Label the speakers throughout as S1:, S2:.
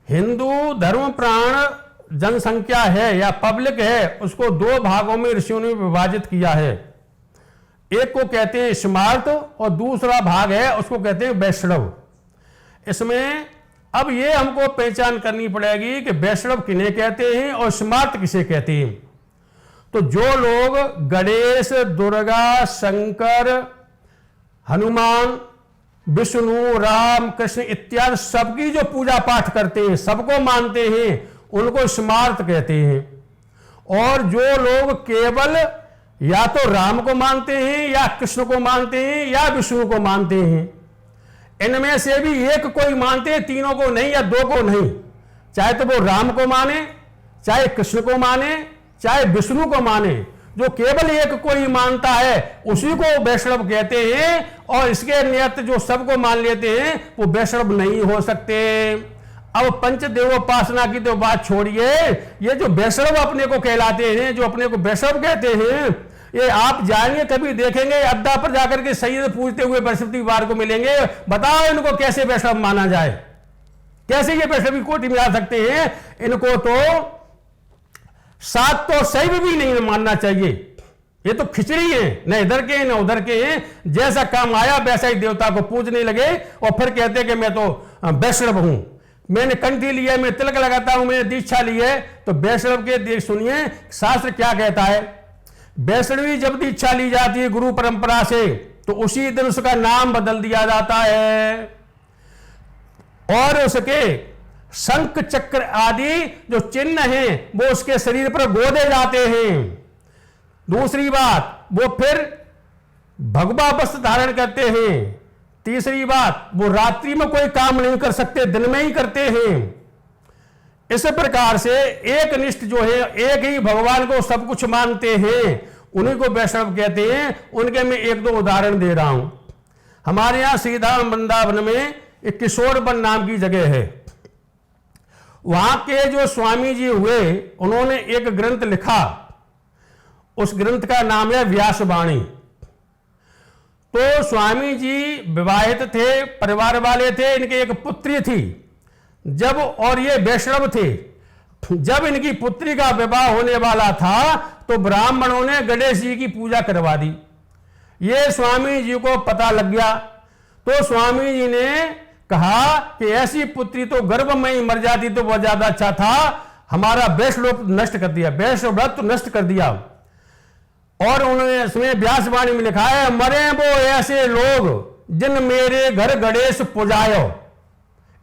S1: हिंदू धर्म प्राण जनसंख्या है या पब्लिक है, उसको दो भागों में ऋषियों ने विभाजित किया है। एक को कहते हैं स्मार्त और दूसरा भाग है उसको कहते हैं वैष्णव। इसमें अब ये हमको पहचान करनी पड़ेगी कि वैष्णव किन्हें कहते हैं और स्मार्त किसे कहते हैं। तो जो लोग गणेश, दुर्गा, शंकर, हनुमान, विष्णु, राम, कृष्ण इत्यादि सबकी जो पूजा पाठ करते हैं, सबको मानते हैं, उनको स्मार्त कहते हैं। और जो लोग केवल या तो राम को मानते हैं या कृष्ण को मानते हैं या विष्णु को मानते हैं, इनमें से भी एक कोई मानते हैं, तीनों को नहीं या दो को नहीं, चाहे तो वो राम को माने, चाहे कृष्ण को माने, चाहे विष्णु को माने, जो केवल एक को ही मानता है उसी को वैष्णव कहते हैं। और इसके नियत जो सबको मान लेते हैं वो वैष्णव नहीं हो सकते। अब पंचदेवोपासना की तो बात छोड़िए, ये जो वैष्णव अपने को कहलाते हैं, जो अपने को वैष्णव कहते हैं, ये आप जाएंगे कभी देखेंगे अड्डा पर जाकर के सैयद पूछते हुए बृहस्पतिवार को मिलेंगे, बताओ इनको कैसे वैष्णव माना जाए, कैसे ये वैष्णव की कोटि में आ सकते हैं। इनको तो सात तो शैव भी नहीं मानना चाहिए, ये तो खिचड़ी है, न इधर के न उधर के हैं। जैसा काम आया वैसा ही देवता को पूजने लगे और फिर कहते कि मैं तो वैष्णव हूं, मैंने कंठी लिया, मैं तिलक लगाता हूं, मैंने दीक्षा ली है। तो वैष्णव के सुनिए शास्त्र क्या कहता है। वैष्णवी जब दीक्षा ली जाती है गुरु परंपरा से तो उसी दिन उसका नाम बदल दिया जाता है और उसके शंख चक्र आदि जो चिन्ह हैं वो उसके शरीर पर गोदे जाते हैं। दूसरी बात, वो फिर भगवा वस्त्र धारण करते हैं। तीसरी बात, वो रात्रि में कोई काम नहीं कर सकते, दिन में ही करते हैं। इस प्रकार से एक निष्ठ जो है, एक ही भगवान को सब कुछ मानते हैं, उन्हीं को वैष्णव कहते हैं। उनके मैं एक दो उदाहरण दे रहा हूं। हमारे यहां श्रीधाम वृंदावन में एक किशोरवन नाम की जगह है। वहां के जो स्वामी जी हुए, उन्होंने एक ग्रंथ लिखा, उस ग्रंथ का नाम है व्यासवाणी। तो स्वामी जी विवाहित थे, परिवार वाले थे, इनके एक पुत्री थी जब, और ये वैष्णव थे। जब इनकी पुत्री का विवाह होने वाला था तो ब्राह्मणों ने गणेश जी की पूजा करवा दी। ये स्वामी जी को पता लग गया तो स्वामी जी ने कहा कि ऐसी पुत्री तो गर्भ में ही मर जाती तो बहुत ज्यादा अच्छा था, हमारा वैष्णव नष्ट कर दिया, वैष्णव व्रत नष्ट कर दिया। और उन्होंने इसमें व्यासवाणी में लिखा है, मरे वो ऐसे लोग जिन मेरे घर गणेश पुजायो।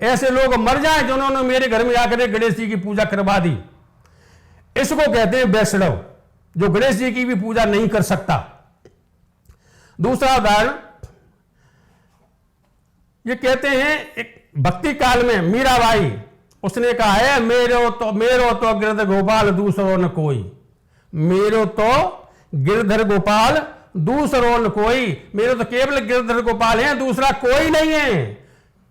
S1: ऐसे लोग मर जाएं जिन्होंने मेरे घर में आकर गणेश जी की पूजा करवा दी। इसको कहते हैं वैष्णव, जो गणेश जी की भी पूजा नहीं कर सकता। दूसरा उदाहरण ये कहते हैं, एक भक्ति काल में मीराबाई, उसने कहा है, मेरो तो गिरधर गोपाल दूसरो न कोई, मेरो तो गिरधर गोपाल दूसरो न कोई, मेरे तो केवल गिरधर गोपाल हैं, दूसरा कोई नहीं है।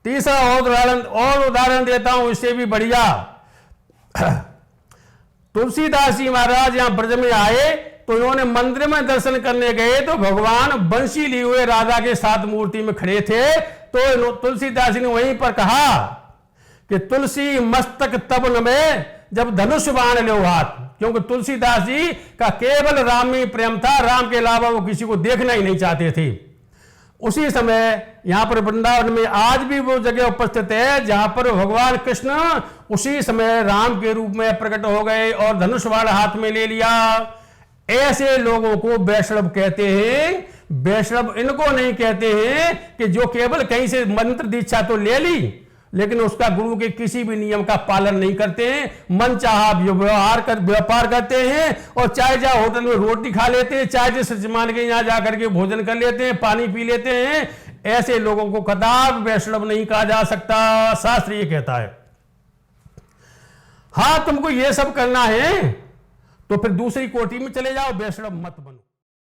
S1: तीसरा और उदाहरण देता हूं, इससे भी बढ़िया। तुलसीदास जी महाराज यहां ब्रज में आए तो इन्होंने मंदिर में दर्शन करने गए तो भगवान बंशी लिए हुए राधा के साथ मूर्ति में खड़े थे। तो तुलसीदास जी ने वहीं पर कहा कि तुलसी मस्तक तब में जब धनुष बाण लो हाथ, क्योंकि तुलसीदास जी का केवल राम में प्रेम था, राम के अलावा वो किसी को देखना ही नहीं चाहते थे। उसी समय यहां पर वृंदावन में आज भी वो जगह उपस्थित है जहां पर भगवान कृष्ण उसी समय राम के रूप में प्रकट हो गए और धनुष बाण हाथ में ले लिया। ऐसे लोगों को वैष्णव कहते हैं। वैष्णव इनको नहीं कहते हैं कि जो केवल कहीं से मंत्र दीक्षा तो ले ली लेकिन उसका गुरु के किसी भी नियम का पालन नहीं करते हैं, मन चाहा व्यापार करते हैं और चाहे जहां होटल में रोटी खा लेते हैं, चाहे जिस जमान के यहां जाकर के भोजन कर लेते हैं, पानी पी लेते हैं। ऐसे लोगों को कदाप वैष्णव नहीं कहा जा सकता, शास्त्र ये कहता है। हाँ, तुमको ये सब करना है तो फिर दूसरी कोटि में चले जाओ, वैष्णव मत बनो।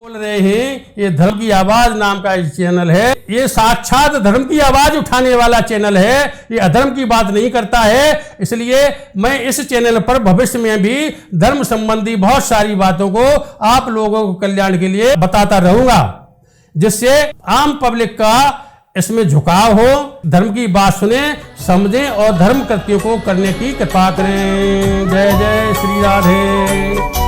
S1: बोल रहे हैं ये धर्म की आवाज नाम का चैनल है, ये साक्षात धर्म की आवाज उठाने वाला चैनल है, ये अधर्म की बात नहीं करता है। इसलिए मैं इस चैनल पर भविष्य में भी धर्म संबंधी बहुत सारी बातों को आप लोगों को कल्याण के लिए बताता रहूंगा, जिससे आम पब्लिक का इसमें झुकाव हो, धर्म की बात सुने, समझें और धर्म कृत्यों को करने की कृपा करें। जय जय श्री राधे।